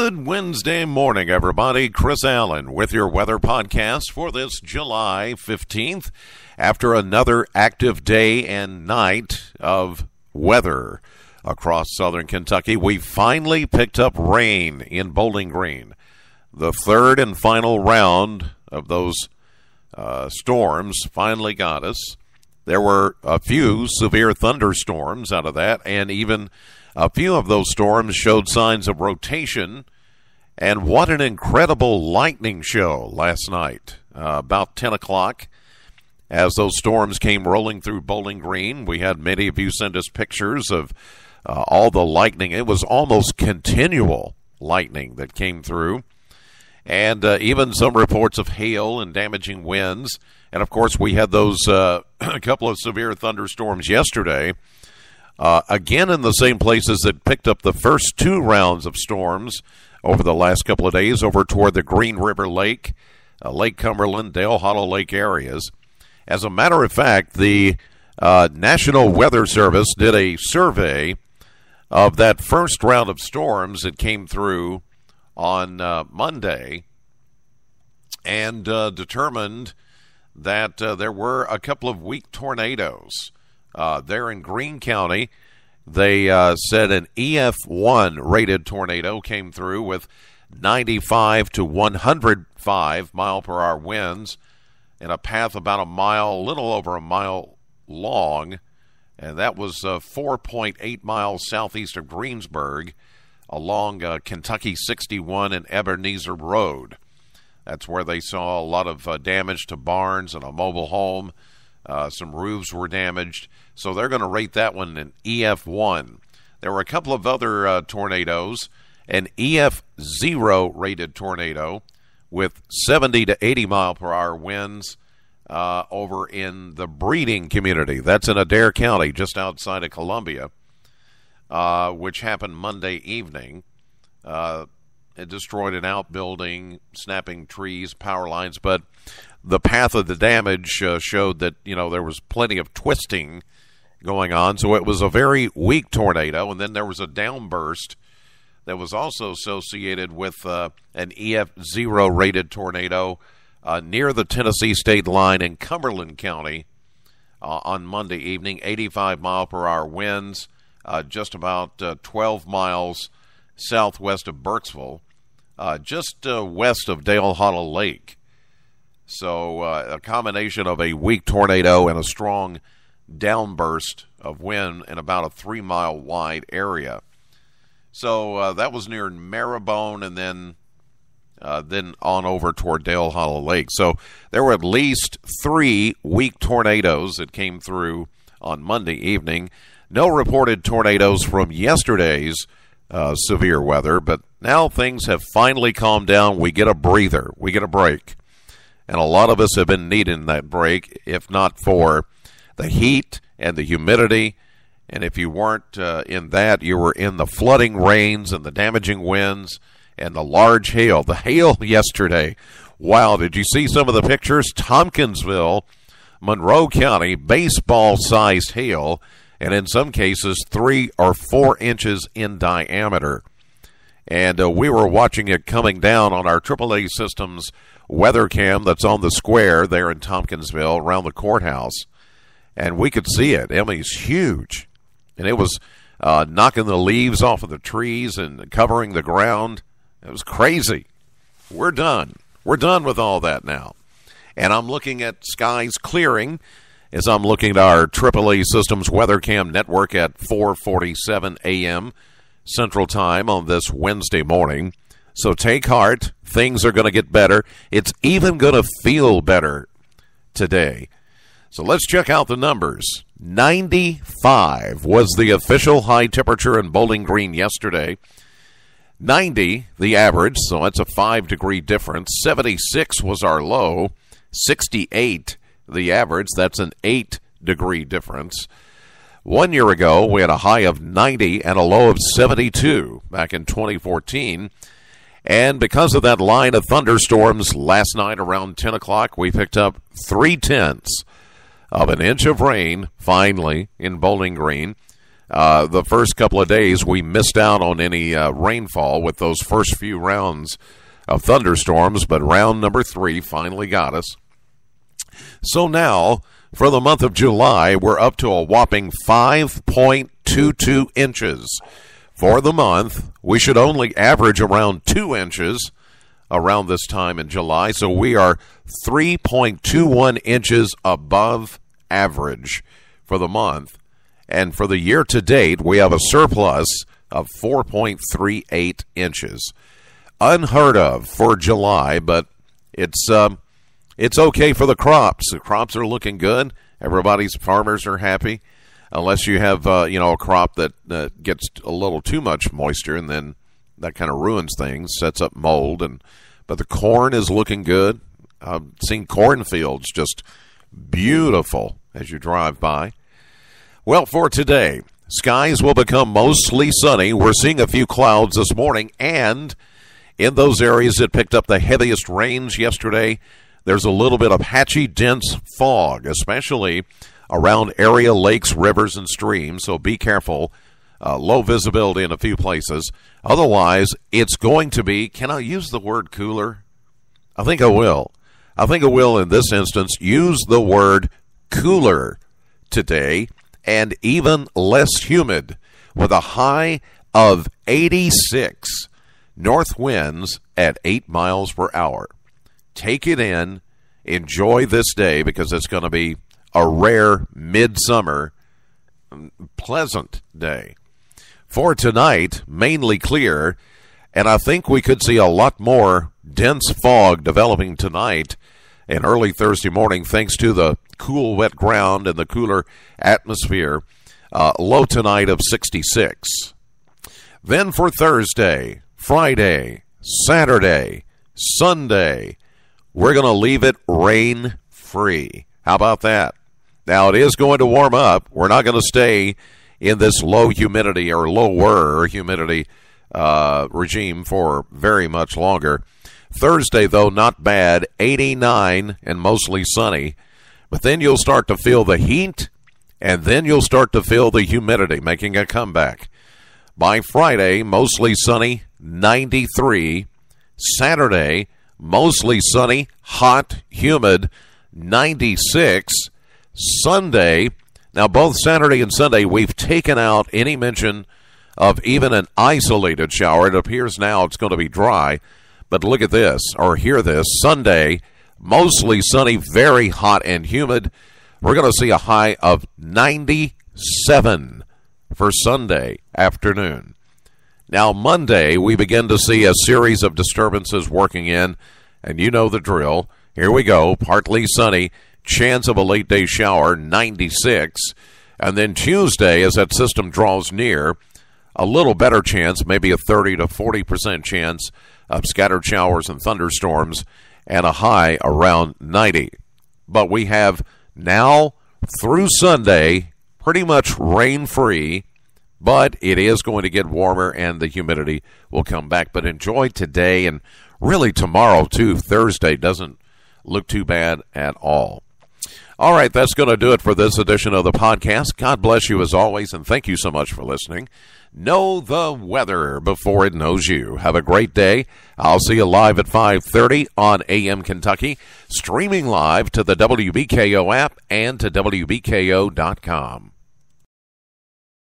Good Wednesday morning, everybody. Chris Allen with your weather podcast for this July 15th. After another active day and night of weather across southern Kentucky, we finally picked up rain in Bowling Green. The third and final round of those storms finally got us. There were a few severe thunderstorms out of that, and even a few of those storms showed signs of rotation. And what an incredible lightning show last night. About 10 o'clock, as those storms came rolling through Bowling Green, we had many of you send us pictures of all the lightning. It was almost continual lightning that came through. And even some reports of hail and damaging winds. And, of course, we had those a couple of severe thunderstorms yesterday. Again, in the same places that picked up the first two rounds of storms over the last couple of days, over toward the Green River Lake, Lake Cumberland, Dale Hollow Lake areas. As a matter of fact, the National Weather Service did a survey of that first round of storms that came through on Monday and determined that there were a couple of weak tornadoes. There in Greene County, they said an EF1 rated tornado came through with 95 to 105 mile per hour winds in a path about a mile, a little over a mile long, and that was 4.8 miles southeast of Greensburg along Kentucky 61 and Ebenezer Road. That's where they saw a lot of damage to barns and a mobile home. Some roofs were damaged, so they're going to rate that one an EF1. There were a couple of other tornadoes, an EF0 rated tornado with 70 to 80 mile per hour winds over in the Breeding community. That's in Adair County, just outside of Columbia, which happened Monday evening. It destroyed an outbuilding, snapping trees, power lines, but the path of the damage showed that, there was plenty of twisting going on. So it was a very weak tornado. And then there was a downburst that was also associated with an EF0 rated tornado near the Tennessee state line in Cumberland County on Monday evening. 85 mile per hour winds, just about 12 miles southwest of Burkesville, just west of Dale Hollow Lake. So a combination of a weak tornado and a strong downburst of wind in about a 3-mile wide area. So that was near Marrowbone and then on over toward Dale Hollow Lake. So there were at least 3 weak tornadoes that came through on Monday evening. No reported tornadoes from yesterday's severe weather, but now things have finally calmed down. We get a breather. We get a break. And a lot of us have been needing that break, if not for the heat and the humidity. And if you weren't in that, you were in the flooding rains and the damaging winds and the large hail. The hail yesterday. Wow, did you see some of the pictures? Tompkinsville, Monroe County, baseball-sized hail, and in some cases 3 or 4 inches in diameter. And we were watching it coming down on our AAA Systems weather cam that's on the square there in Tompkinsville around the courthouse. And we could see it. Emmy's huge. And it was knocking the leaves off of the trees and covering the ground. It was crazy. We're done. We're done with all that now. And I'm looking at skies clearing as I'm looking at our AAA Systems weather cam network at 4:47 a.m. Central Time on this Wednesday morning. So take heart. Things are going to get better. It's even going to feel better today. So let's check out the numbers. 95 was the official high temperature in Bowling Green yesterday. 90, the average, so that's a 5-degree difference. 76 was our low. 68, the average, that's an 8-degree difference. 1 year ago, we had a high of 90 and a low of 72 back in 2014. And because of that line of thunderstorms last night around 10 o'clock, we picked up 0.3 of an inch of rain, finally, in Bowling Green. The first couple of days, we missed out on any rainfall with those first few rounds of thunderstorms, but round number 3 finally got us. So now, for the month of July, we're up to a whopping 5.22 inches. For the month, we should only average around 2 inches around this time in July, so we are 3.21 inches above average for the month. And for the year to date, we have a surplus of 4.38 inches. Unheard of for July, but it's okay for the crops. The crops are looking good. Everybody's farmers are happy, unless you have a crop that gets a little too much moisture, and then that kind of ruins things, sets up mold. But the corn is looking good. I've seen cornfields just beautiful as you drive by. Well, for today, skies will become mostly sunny. We're seeing a few clouds this morning, and in those areas that picked up the heaviest rains yesterday, there's a little bit of patchy, dense fog, especially around area lakes, rivers, and streams, so be careful. Low visibility in a few places. Otherwise, it's going to be, can I use the word cooler? I think I will. I think I will in this instance use the word cooler today, and even less humid, with a high of 86, north winds at 8 miles per hour. Take it in, enjoy this day, because it's going to be a rare midsummer, pleasant day. For tonight, mainly clear, and I think we could see a lot more dense fog developing tonight and early Thursday morning, thanks to the cool, wet ground and the cooler atmosphere. Low tonight of 66. Then for Thursday, Friday, Saturday, Sunday, we're going to leave it rain-free. How about that? Now, it is going to warm up. We're not going to stay in this low humidity or lower humidity regime for very much longer. Thursday, though, not bad, 89 and mostly sunny. But then you'll start to feel the heat, and then you'll start to feel the humidity making a comeback. By Friday, mostly sunny, 93. Saturday, mostly sunny, hot, humid, 96. Sunday, now both Saturday and Sunday, we've taken out any mention of even an isolated shower. It appears now it's going to be dry. But look at this, or hear this. Sunday, mostly sunny, very hot and humid. We're going to see a high of 97 for Sunday afternoon. Now, Monday, we begin to see a series of disturbances working in, and you know the drill. Here we go, partly sunny, chance of a late-day shower, 96. And then Tuesday, as that system draws near, a little better chance, maybe a 30 to 40% chance of scattered showers and thunderstorms, and a high around 90. But we have now through Sunday pretty much rain-free, but it is going to get warmer and the humidity will come back. But enjoy today, and really tomorrow too. Thursday doesn't look too bad at all. All right, that's going to do it for this edition of the podcast. God bless you as always, and thank you so much for listening. Know the weather before it knows you. Have a great day. I'll see you live at 5:30 on AM Kentucky, streaming live to the WBKO app and to WBKO.com.